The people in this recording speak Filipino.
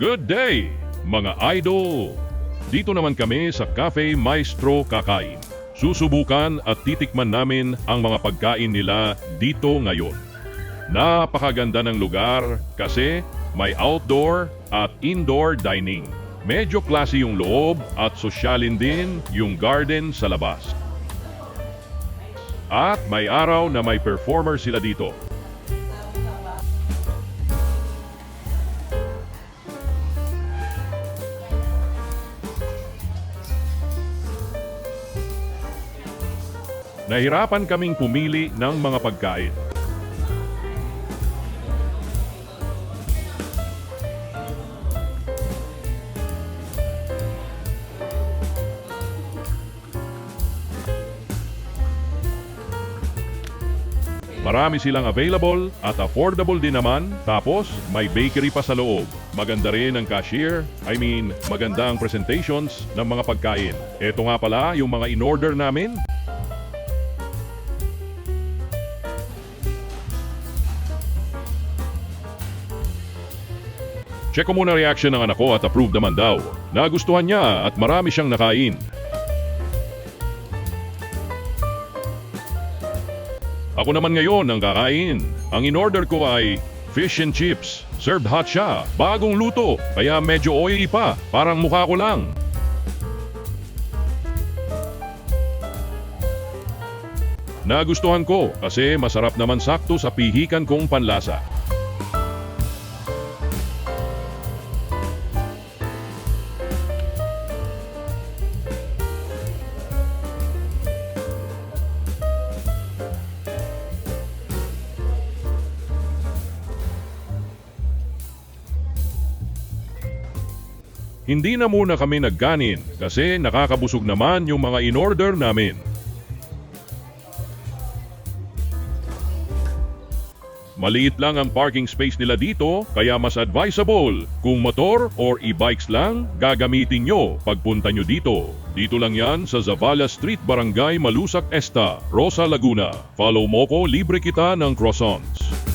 Good day, mga idol! Dito naman kami sa Cafe Maestro Kakain. Susubukan at titikman namin ang mga pagkain nila dito ngayon. Napakaganda ng lugar kasi may outdoor at indoor dining. Medyo klase yung loob at sosyalin din yung garden sa labas. At may araw na may performer sila dito. Nahirapan kaming pumili ng mga pagkain. Marami silang available at affordable din naman, tapos may bakery pa sa loob. Maganda rin ang cashier, maganda ang presentations ng mga pagkain. Ito nga pala yung mga in-order namin. Check ko muna reaction ng anak ko at approve naman daw. Nagustuhan niya at marami siyang nakain. Ako naman ngayon ang kakain. Ang in-order ko ay fish and chips. Served hot siya. Bagong luto. Kaya medyo oily pa. Parang mukha ko lang. Nagustuhan ko kasi masarap naman sakto sa pihikan kong panlasa. Hindi na muna kami nagkanin kasi nakakabusog naman yung mga in-order namin. Maliit lang ang parking space nila dito kaya mas advisable kung motor or e-bikes lang gagamitin nyo pagpunta nyo dito. Dito lang yan sa Zavala Street, Barangay Malusac Esta, Rosa, Laguna. Follow mo ko, libre kita ng croissants.